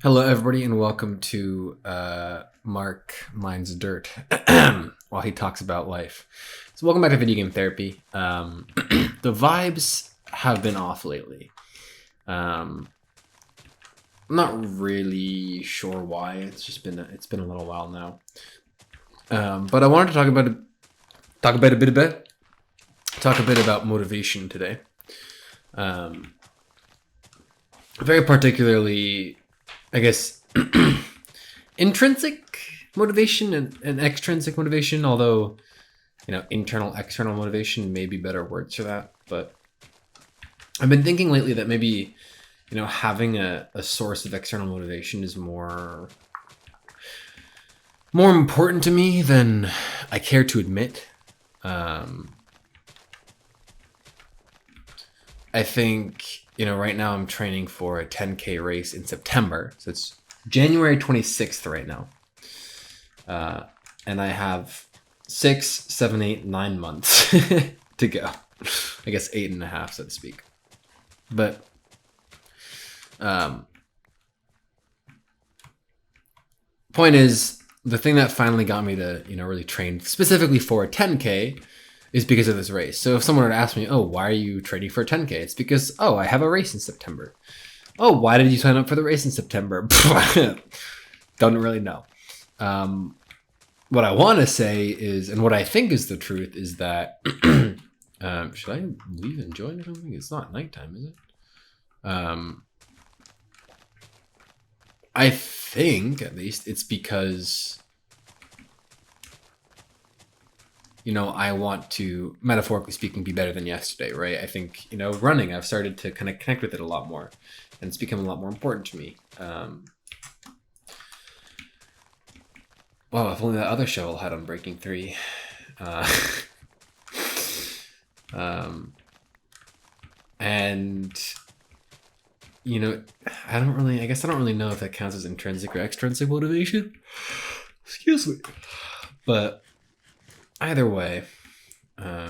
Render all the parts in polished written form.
Hello, everybody, and welcome to Mark Minds Dirt while he talks about life. So, welcome back to Video Game Therapy. The vibes have been off lately. I'm not really sure why. It's been a little while now. But I wanted to talk a bit about motivation today. Very particularly, I guess, intrinsic motivation and extrinsic motivation, although, internal, external motivation may be better words for that. But I've been thinking lately that maybe, having a source of external motivation is more important to me than I care to admit. I think, right now I'm training for a 10K race in September. So it's January 26th right now. And I have 6, 7, 8, 9 months to go. I guess 8.5, so to speak. But point is, the thing that finally got me to, really train specifically for a 10K is because of this race. So if someone were to ask me, oh, why are you training for a 10K? It's because, oh, I have a race in September. Oh, why did you sign up for the race in September? Don't really know. What I want to say is, and what I think is the truth, is that, should I leave and join or something? It's not nighttime, is it? I think, at least, it's because, I want to, metaphorically speaking, be better than yesterday, right? I think, running, I've started to kind of connect with it a lot more, and it's become a lot more important to me. Well, if only that other show had on Breaking 3. And, I don't really know if that counts as intrinsic or extrinsic motivation. Excuse me. But either way, I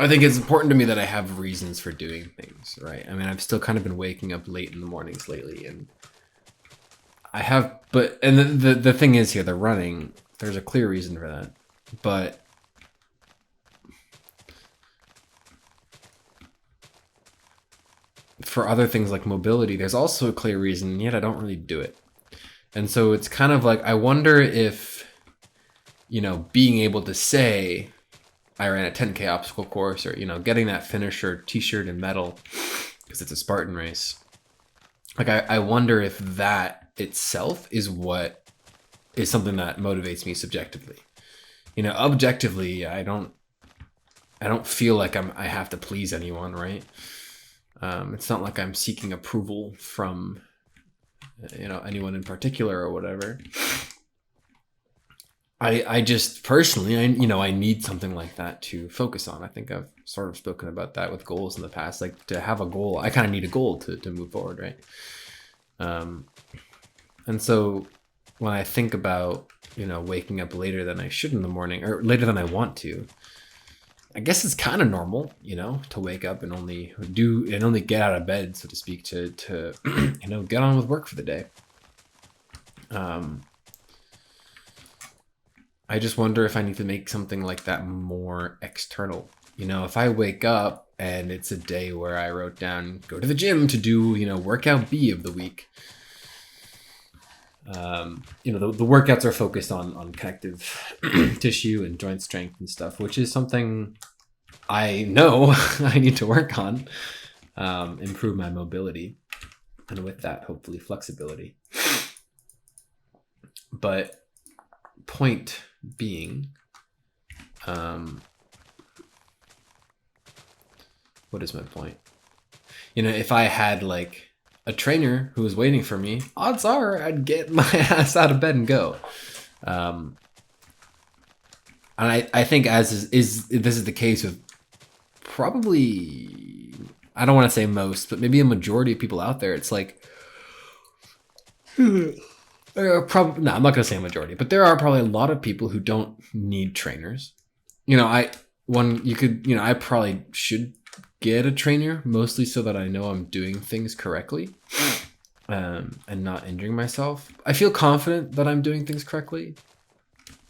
think it's important to me that I have reasons for doing things, right? I mean, I've still kind of been waking up late in the mornings lately, and the thing is here, the running, there's a clear reason for that, but for other things like mobility, there's also a clear reason, and yet I don't really do it. And so it's kind of like, I wonder if, being able to say I ran a 10K obstacle course, or, getting that finisher t-shirt and medal because it's a Spartan race. Like, I wonder if that itself is something that motivates me subjectively. Objectively, I don't feel like I have to please anyone, right? It's not like I'm seeking approval from, anyone in particular or whatever. I just personally, I need something like that to focus on. I think I've sort of spoken about that with goals in the past. Like, to have a goal, I kind of need a goal to move forward, right? And so when I think about, waking up later than I should in the morning, or later than I want to, I guess it's kind of normal, to wake up and only get out of bed, so to speak, to get on with work for the day. I just wonder if I need to make something like that more external. If I wake up and it's a day where I wrote down, go to the gym to do, workout B of the week. The workouts are focused on connective tissue and joint strength and stuff, which is something I know I need to work on, improve my mobility, and with that, hopefully flexibility. But point being, what is my point? If I had like a trainer who was waiting for me, odds are I'd get my ass out of bed and go. And I think as this is the case with probably, I don't want to say most, but maybe a majority of people out there. It's like, I'm not going to say a majority, but there are probably a lot of people who don't need trainers. I probably should get a trainer, mostly so that I know I'm doing things correctly. and not injuring myself. I feel confident that I'm doing things correctly.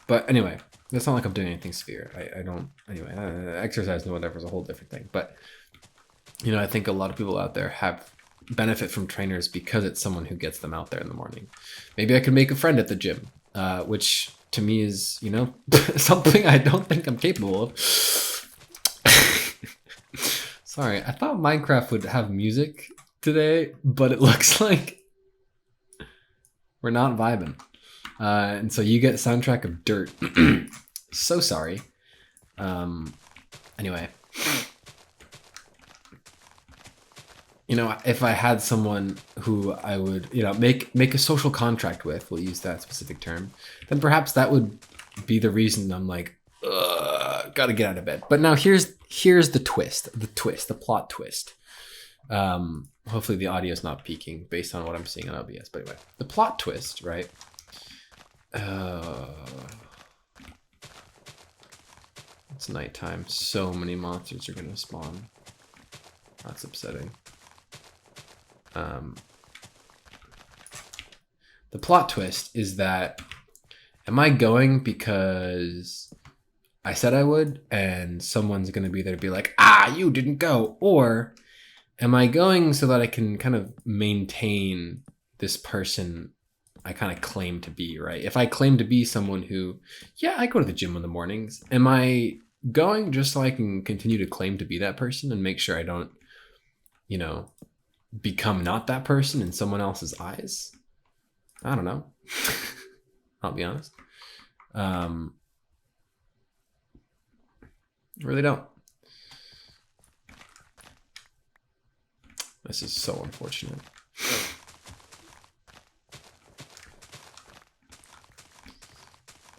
But anyway, it's not like I'm doing anything severe. I don't, anyway, exercise and whatever is a whole different thing. But, you know, I think a lot of people out there have benefit from trainers because it's someone who gets them out there in the morning. Maybe I could make a friend at the gym, which to me is, you know, something I don't think I'm capable of. Sorry, I thought Minecraft would have music today, but it looks like we're not vibing. And so you get soundtrack of dirt. So sorry. Anyway. You know, if I had someone who I would, you know, make a social contract with, we'll use that specific term, then perhaps that would be the reason I'm like, gotta get out of bed. But now here's the twist, the plot twist. Hopefully the audio is not peaking based on what I'm seeing on OBS. But anyway, the plot twist, right? It's nighttime. So many monsters are gonna spawn. That's upsetting. The plot twist is that, am I going because I said I would and someone's going to be there to be like, you didn't go? Or am I going so that I can kind of maintain this person I kind of claim to be, right? If I claim to be someone who, yeah, I go to the gym in the mornings, am I going just so I can continue to claim to be that person and make sure I don't, you know, become not that person in someone else's eyes? I don't know. I'll be honest. I really don't. This is so unfortunate.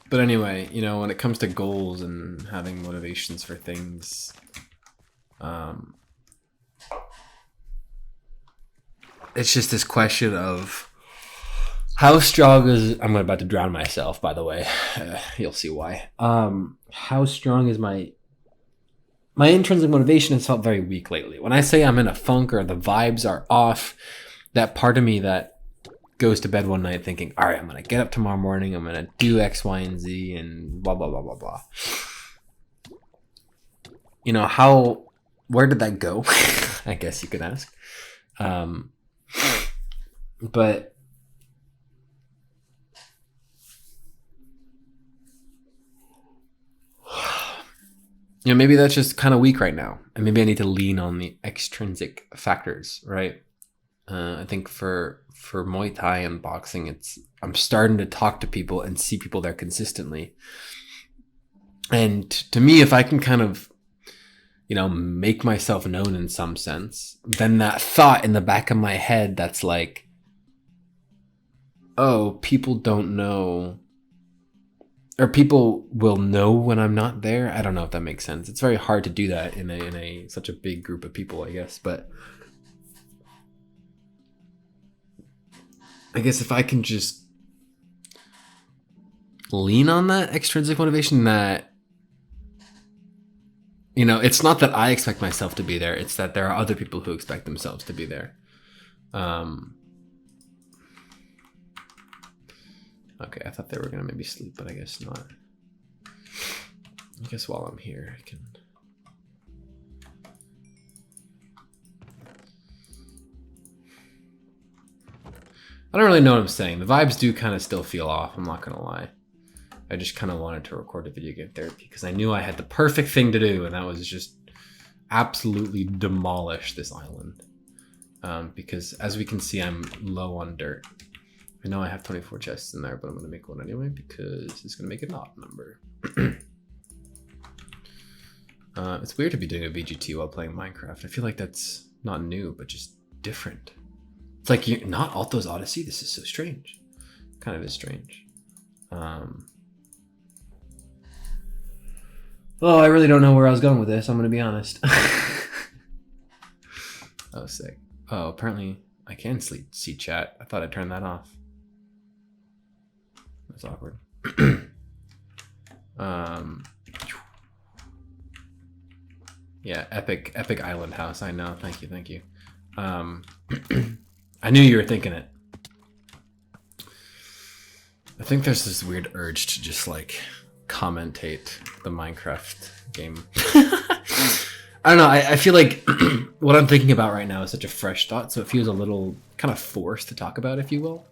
But anyway, you know, when it comes to goals and having motivations for things, it's just this question of how strong is... I'm about to drown myself, by the way. You'll see why. How strong is my intrinsic motivation has felt very weak lately. When I say I'm in a funk or the vibes are off, that part of me that goes to bed one night thinking, all right, I'm going to get up tomorrow morning, I'm going to do X, Y, and Z, and blah, blah, blah, blah, blah. You know, where did that go? I guess you could ask. But you know, maybe that's just kind of weak right now, and maybe I need to lean on the extrinsic factors, right? I think for Muay Thai and boxing, I'm starting to talk to people and see people there consistently, and to me, if I can kind of, you know, make myself known in some sense, then that thought in the back of my head that's like, oh, people don't know, or people will know when I'm not there. I don't know if that makes sense. It's very hard to do that in a such a big group of people, I guess. But I guess if I can just lean on that extrinsic motivation, that, you know, it's not that I expect myself to be there, it's that there are other people who expect themselves to be there. Okay, I thought they were gonna maybe sleep, but I guess not. I guess while I'm here, I can... I don't really know what I'm saying. The vibes do kind of still feel off, I'm not gonna lie. I just kind of wanted to record a video game therapy because I knew I had the perfect thing to do, and that was just absolutely demolish this island. Because as we can see, I'm low on dirt. I know I have 24 chests in there, but I'm going to make one anyway because it's going to make an odd number. It's weird to be doing a VGT while playing Minecraft. I feel like that's not new, but just different. It's like, you're not Alto's Odyssey? This is so strange. Kind of is strange. Oh, I really don't know where I was going with this. I'm going to be honest. Oh, sick. Oh, apparently I can see chat. I thought I turned that off. That's awkward. Yeah, epic island house. I know. Thank you. I knew you were thinking it. think there's this weird urge to just like commentate the Minecraft game. I don't know. I feel like what I'm thinking about right now is such a fresh thought, so it feels a little kind of forced to talk about, if you will.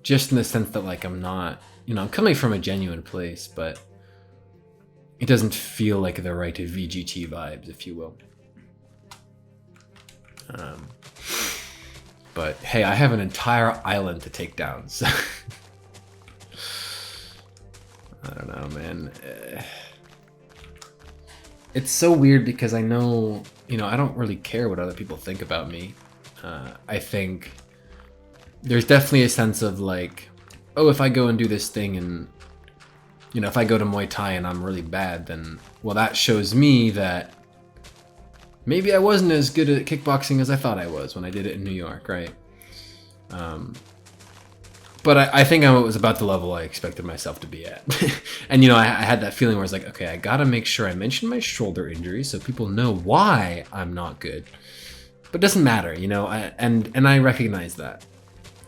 Just in the sense that like I'm not, I'm coming from a genuine place, but it doesn't feel like the right VGT vibes, if you will. But hey, I have an entire island to take down, so I don't know, man. It's so weird because I know, I don't really care what other people think about me. I think there's definitely a sense of like, oh, if I go and do this thing and, if I go to Muay Thai and I'm really bad, then, well, that shows me that maybe I wasn't as good at kickboxing as I thought I was when I did it in New York, right? But I think I was about the level I expected myself to be at. And, I had that feeling where I was like, okay, I gotta make sure I mention my shoulder injury so people know why I'm not good. But it doesn't matter, and I recognize that.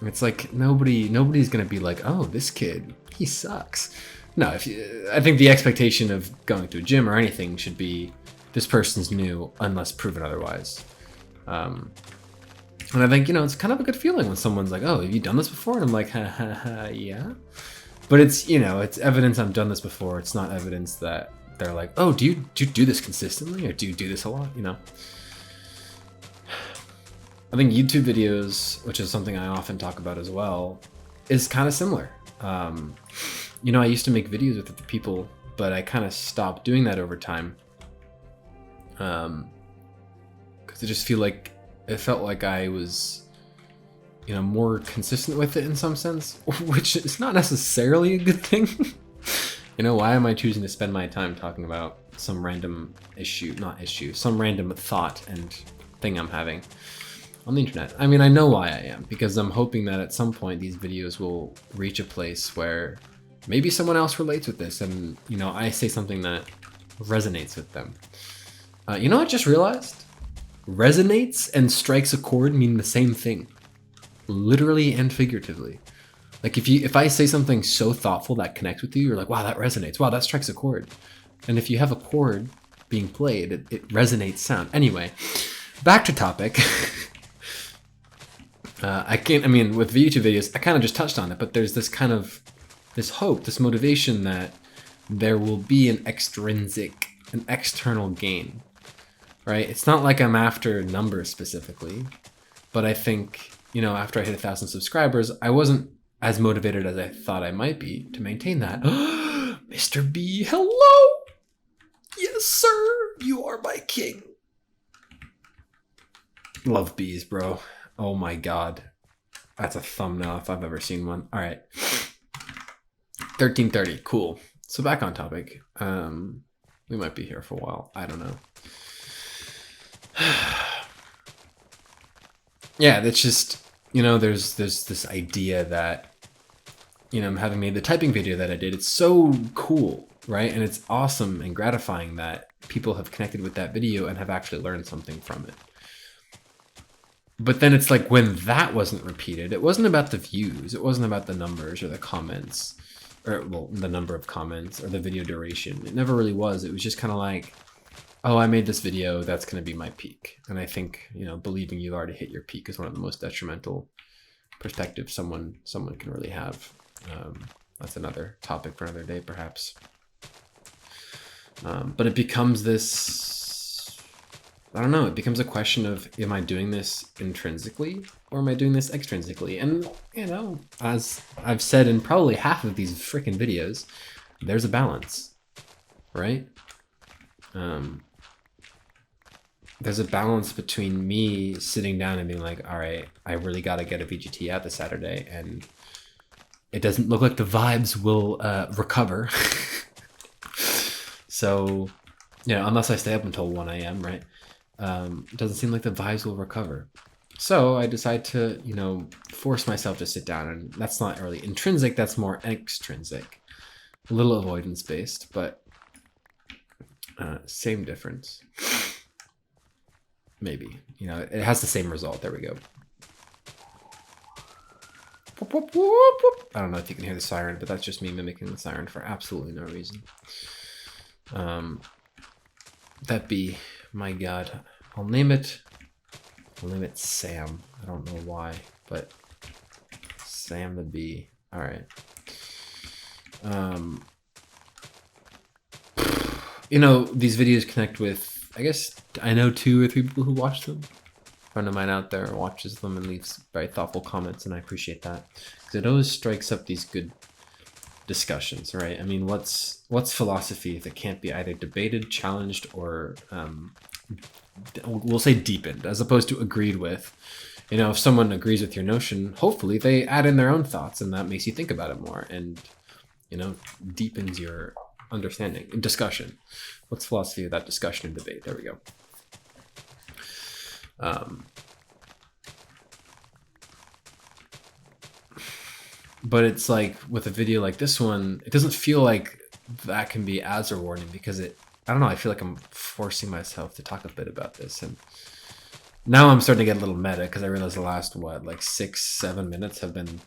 It's like nobody's gonna be like, oh, this kid, he sucks. No, I think the expectation of going to a gym or anything should be this person's new unless proven otherwise. And I think, it's kind of a good feeling when someone's like, oh, have you done this before? And I'm like, ha ha ha, yeah. But it's, it's evidence I've done this before. It's not evidence that they're like, oh, do you do this consistently? Or do you do this a lot? I think YouTube videos, which is something I often talk about as well, is kind of similar. I used to make videos with people, but I kind of stopped doing that over time. Because I just feel like it felt like I was, more consistent with it in some sense, which is not necessarily a good thing. Why am I choosing to spend my time talking about some random some random thought and thing I'm having on the internet? I mean, I know why I am, because I'm hoping that at some point these videos will reach a place where maybe someone else relates with this and, I say something that resonates with them. I just realized? Resonates and strikes a chord mean the same thing, literally and figuratively. Like if I say something so thoughtful that connects with you, you're like, wow, that resonates. Wow, that strikes a chord. And if you have a chord being played, it resonates sound. Anyway, back to topic. With YouTube videos, I kind of just touched on it, but there's this kind of this hope, this motivation that there will be an external gain. Right? It's not like I'm after numbers specifically, but I think, after I hit 1,000 subscribers, I wasn't as motivated as I thought I might be to maintain that. Mr. B, hello! Yes, sir! You are my king. Love bees, bro. Oh my god. That's a thumbnail if I've ever seen one. All right. 13:30. Cool. So back on topic. We might be here for a while. I don't know. Yeah, that's just, there's this idea that, having made the typing video that I did, it's so cool, right? And it's awesome and gratifying that people have connected with that video and have actually learned something from it. But then it's like when that wasn't repeated, it wasn't about the views, it wasn't about the numbers or the comments, or well, the number of comments or the video duration. It never really was. It was just kind of like, oh, I made this video, that's going to be my peak. And I think, believing you've already hit your peak is one of the most detrimental perspectives someone can really have. That's another topic for another day, perhaps. But it becomes this, I don't know, it becomes a question of, am I doing this intrinsically or am I doing this extrinsically? And, as I've said in probably half of these freaking videos, there's a balance, right? There's a balance between me sitting down and being like, all right, I really got to get a VGT out this Saturday, and it doesn't look like the vibes will recover. So, unless I stay up until 1 a.m., right? It doesn't seem like the vibes will recover. So I decide to, force myself to sit down, and that's not really intrinsic, that's more extrinsic. A little avoidance based, but same difference. Maybe, it has the same result. There we go. I don't know if you can hear the siren, but that's just me mimicking the siren for absolutely no reason. That bee, my god. I'll name it Sam. I don't know why, but Sam the bee. All right. You know, these videos connect with, I guess, I know 2 or 3 people who watch them. A friend of mine out there watches them and leaves very thoughtful comments, and I appreciate that. Because it always strikes up these good discussions, right? I mean, what's philosophy if it can't be either debated, challenged, or we'll say deepened, as opposed to agreed with. You know, if someone agrees with your notion, hopefully they add in their own thoughts, and that makes you think about it more, and, you know, deepens your understanding. Discussion. What's philosophy without discussion and debate? There we go. But it's like with a video like this one, it doesn't feel like that can be as rewarding because I don't know, I feel like I'm forcing myself to talk a bit about this. And now I'm starting to get a little meta because I realize the last, like 6-7 minutes have been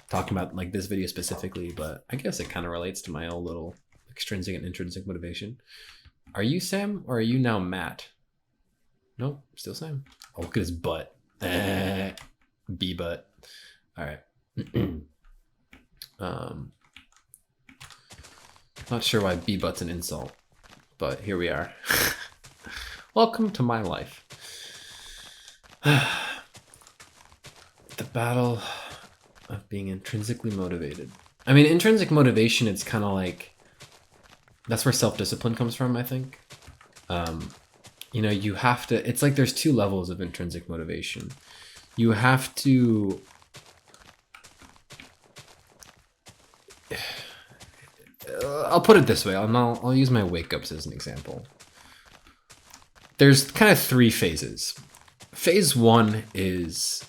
talking about like this video specifically, but I guess it kind of relates to my old little extrinsic and intrinsic motivation. Are you Sam or are you now Matt? Nope, still Sam. Oh, look at his butt. B butt. All right. Not sure why B butt's an insult, but here we are. Welcome to my life. The battle of being intrinsically motivated. I mean, intrinsic motivation, it's kind of like, that's where self-discipline comes from, I think. You know, you have to, it's like there's 2 levels of intrinsic motivation. You have to, I'll put it this way, I'll use my wake-ups as an example. There's kind of 3 phases. Phase 1 is,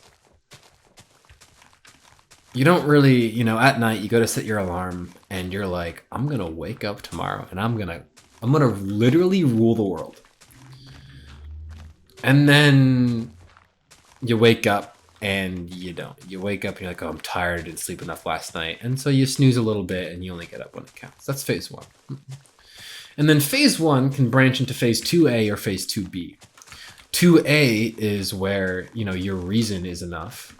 you don't really, you know, at night you go to set your alarm and you're like, I'm gonna wake up tomorrow and I'm gonna literally rule the world. And then you wake up and you don't. You wake up and you're like, oh, I'm tired, I didn't sleep enough last night. And so you snooze a little bit and you only get up when it counts. That's phase 1. And then phase 1 can branch into phase 2A or phase 2B. 2A is where, you know, your reason is enough,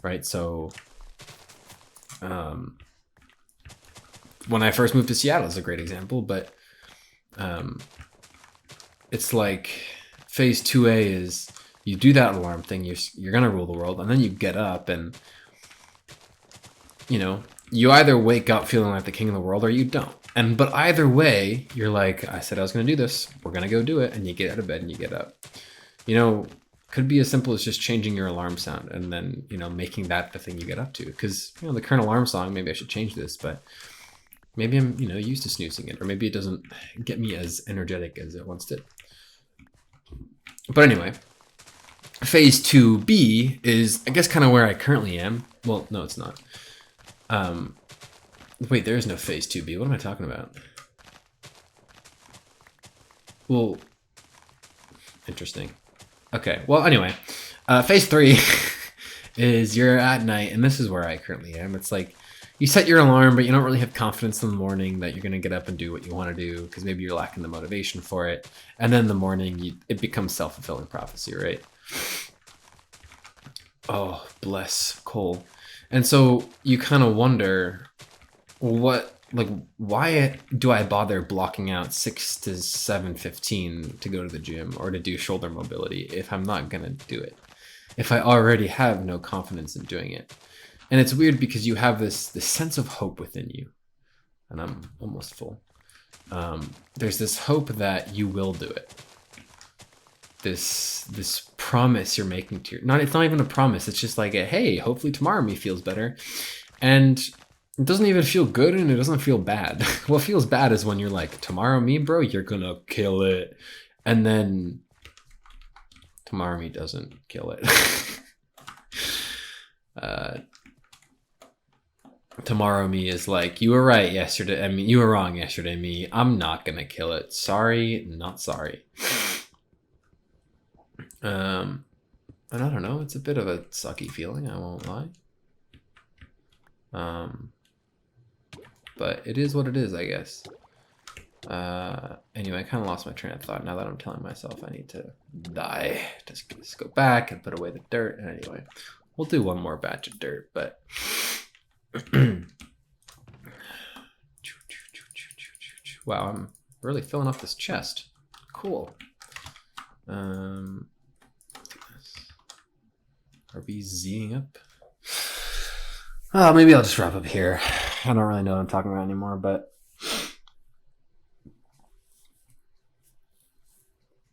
right? So when I first moved to Seattle is a great example, but it's like phase 2A is you do that alarm thing, you're gonna rule the world, and then you get up and, you know, you either wake up feeling like the king of the world or you don't. But either way, you're like, I said I was gonna do this, we're gonna go do it, and you get out of bed and you get up. You know, could be as simple as just changing your alarm sound and then, you know, making that the thing you get up to. Because, you know, the current alarm song, maybe I should change this, but maybe I'm, you know, used to snoozing it, or maybe it doesn't get me as energetic as it once did. But anyway, phase 2B is, I guess, kind of where I currently am. Well, no, it's not. Wait, there is no phase 2B. What am I talking about? Well, interesting. Okay, well, anyway, phase 3 is you're at night, and this is where I currently am. It's like you set your alarm, but you don't really have confidence in the morning that you're going to get up and do what you want to do because maybe you're lacking the motivation for it. And then in the morning, it becomes self-fulfilling prophecy, right? Oh, bless Cole. And so you kind of wonder, why do I bother blocking out 6 to 7:15 to go to the gym or to do shoulder mobility if I'm not going to do it? If I already have no confidence in doing it. And it's weird because you have this sense of hope within you. And I'm almost full. There's this hope that you will do it. This promise you're making to it's not even a promise. It's just like, hey, hopefully tomorrow me feels better. And it doesn't even feel good and it doesn't feel bad. What feels bad is when you're like, tomorrow me, bro, you're gonna kill it. And then tomorrow me doesn't kill it. Tomorrow me is like, you were right yesterday. I mean, you were wrong yesterday, me. I'm not gonna kill it. Sorry, not sorry. And I don't know, it's a bit of a sucky feeling, I won't lie. But it is what it is, I guess. Anyway, I kind of lost my train of thought now that I'm telling myself I need to die. Just go back and put away the dirt. And anyway, we'll do one more batch of dirt, but wow, I'm really filling up this chest. Cool. Are we Zing up? Oh, maybe I'll just wrap up here. I don't really know what I'm talking about anymore, but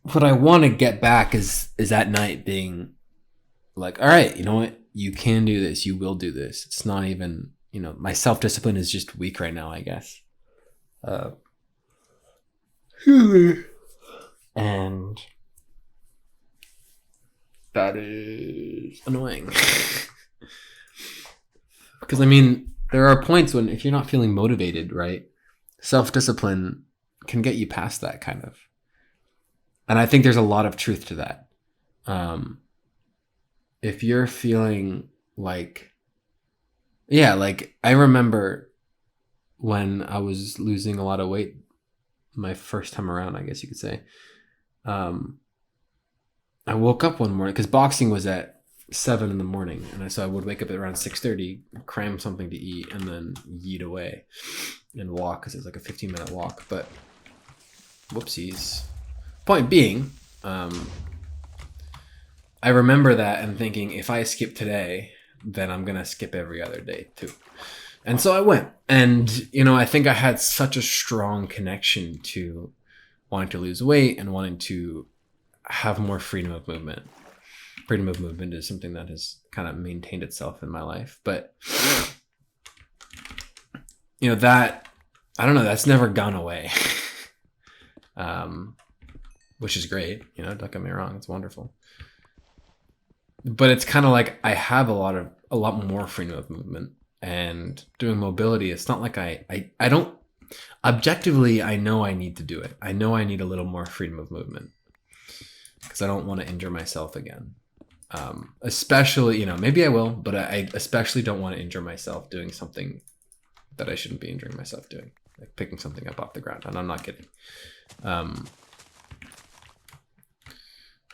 what I want to get back is at night being like, all right, you know what? You can do this. You will do this. It's not even, you know, my self-discipline is just weak right now, I guess. And that is annoying. Because, I mean, there are points when if you're not feeling motivated, right, self-discipline can get you past that kind of. And I think there's a lot of truth to that. If you're feeling like, yeah, like I remember when I was losing a lot of weight my first time around, I guess you could say. I woke up one morning because boxing was at 7 in the morning, and so I would wake up at around 6:30, cram something to eat, and then yeet away and walk because it's like a 15-minute walk. But whoopsies. Point being, I remember that and thinking, if I skip today, then I'm gonna skip every other day too. And so I went, and you know, I think I had such a strong connection to wanting to lose weight and wanting to have more freedom of movement. Freedom of movement is something that has kind of maintained itself in my life, but you know, that, I don't know, that's never gone away. Which is great, you know, don't get me wrong, it's wonderful. But it's kind of like I have a lot more freedom of movement, and doing mobility, it's not like I don't, objectively, I know I need to do it. I know I need a little more freedom of movement because I don't want to injure myself again. Especially, you know, maybe I will, but I especially don't want to injure myself doing something that I shouldn't be injuring myself doing, like picking something up off the ground. And I'm not kidding.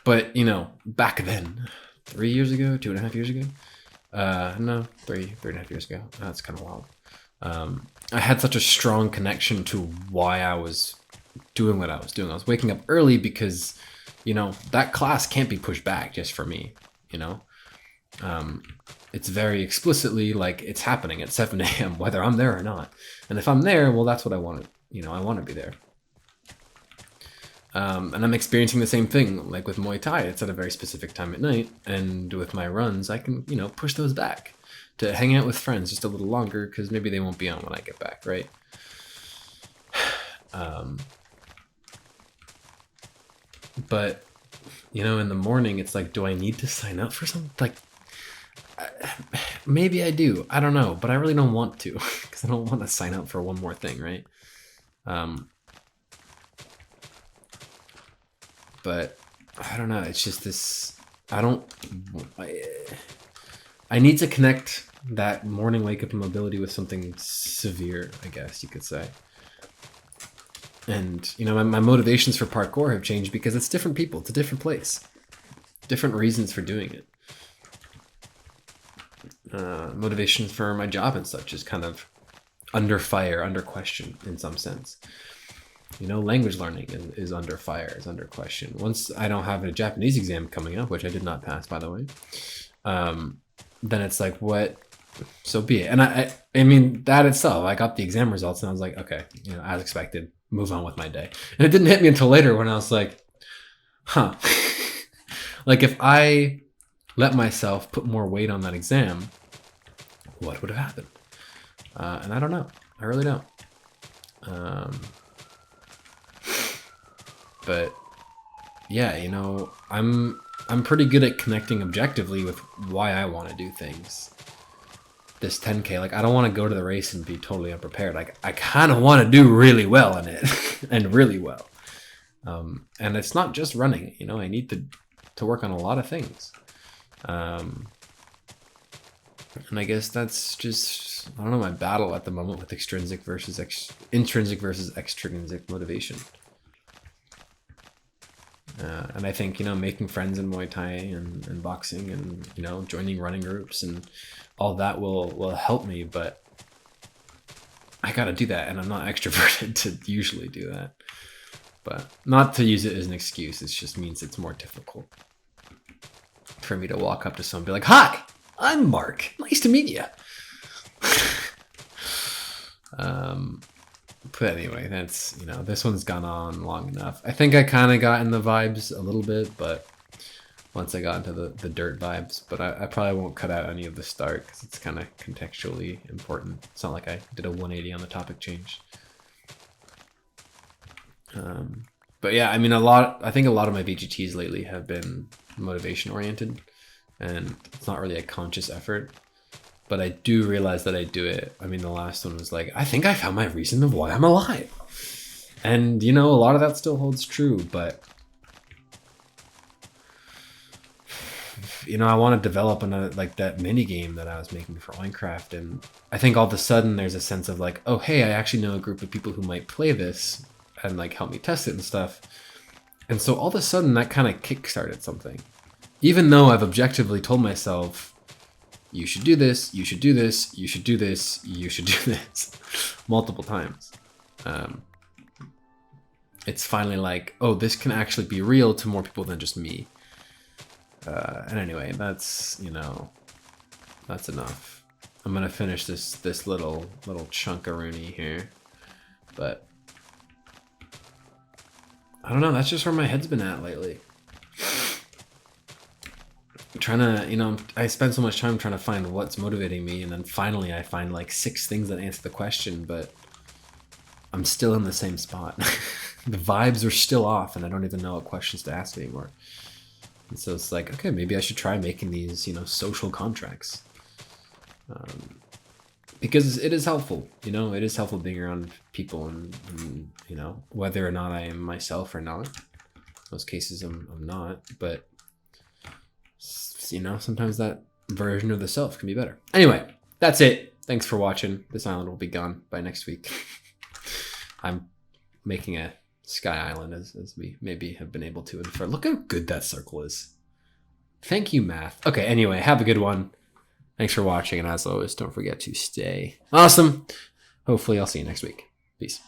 But, you know, back then, 3 years ago, 2.5 years ago, no, 3.5 years ago. That's kind of wild. I had such a strong connection to why I was doing what I was doing. I was waking up early because, you know, that class can't be pushed back just for me, you know? It's very explicitly like it's happening at 7 a.m. whether I'm there or not. And if I'm there, well, that's what I want to, you know, I want to be there. And I'm experiencing the same thing, like with Muay Thai. It's at a very specific time at night, and with my runs, I can, you know, push those back to hang out with friends just a little longer because maybe they won't be on when I get back, right? But, you know, in the morning, it's like, do I need to sign up for something? Like, maybe I do. I don't know, but I really don't want to because I don't want to sign up for one more thing, right? But I don't know. It's just this. I need to connect that morning wake up mobility with something severe, I guess you could say. And, you know, my motivations for parkour have changed because it's different people. It's a different place. Different reasons for doing it. Motivation for my job and such is kind of under fire, under question in some sense. You know, language learning is under fire, is under question. Once I don't have a Japanese exam coming up, which I did not pass, by the way, then it's like, what? So be it. And I mean, that itself, I got the exam results and I was like, okay, you know, as expected, move on with my day. And it didn't hit me until later when I was like, huh. Like if I let myself put more weight on that exam, what would have happened? And I don't know. I really don't. But yeah, you know, I'm pretty good at connecting objectively with why I want to do things. This 10K, like I don't want to go to the race and be totally unprepared. Like I kind of want to do really well in it and really well. And it's not just running, you know, I need to work on a lot of things. And I guess that's just, I don't know, my battle at the moment with intrinsic versus extrinsic motivation. And I think, you know, making friends in Muay Thai and boxing and, you know, joining running groups and all that will help me, but I gotta do that, and I'm not extroverted to usually do that. But not to use it as an excuse, it just means it's more difficult for me to walk up to someone and be like, "Hi, I'm Mark. Nice to meet you." But anyway, that's, you know, this one's gone on long enough. I think I kind of got in the vibes a little bit, but once I got into the dirt vibes, but I probably won't cut out any of the start because it's kind of contextually important. It's not like I did a 180 on the topic change. But yeah, I mean, I think a lot of my VGTs lately have been motivation oriented, and it's not really a conscious effort, but I do realize that I do it. I mean, the last one was like, I think I found my reason of why I'm alive. And, you know, a lot of that still holds true, but you know, I want to develop another, like that mini game that I was making for Minecraft, and I think all of a sudden there's a sense of like, oh hey, I actually know a group of people who might play this and like help me test it and stuff. And so all of a sudden that kind of kickstarted something, even though I've objectively told myself, you should do this, you should do this, you should do this, you should do this multiple times. It's finally like, oh, this can actually be real to more people than just me. And anyway, that's, you know, that's enough. I'm gonna finish this little chunkaroonie here, but I don't know. That's just where my head's been at lately. Trying to, you know, I spend so much time trying to find what's motivating me, and then finally I find like 6 things that answer the question, but I'm still in the same spot. The vibes are still off, and I don't even know what questions to ask anymore. And so it's like, okay, maybe I should try making these, you know, social contracts. Because it is helpful, you know, it is helpful being around people and, you know, whether or not I am myself or not. In most cases I'm not, but, you know, sometimes that version of the self can be better. Anyway, that's it. Thanks for watching. This island will be gone by next week. I'm making a sky island, as we maybe have been able to infer. Look how good that circle is. Thank you, math. Okay, anyway, have a good one. Thanks for watching, and as always, don't forget to stay awesome. Hopefully I'll see you next week. Peace.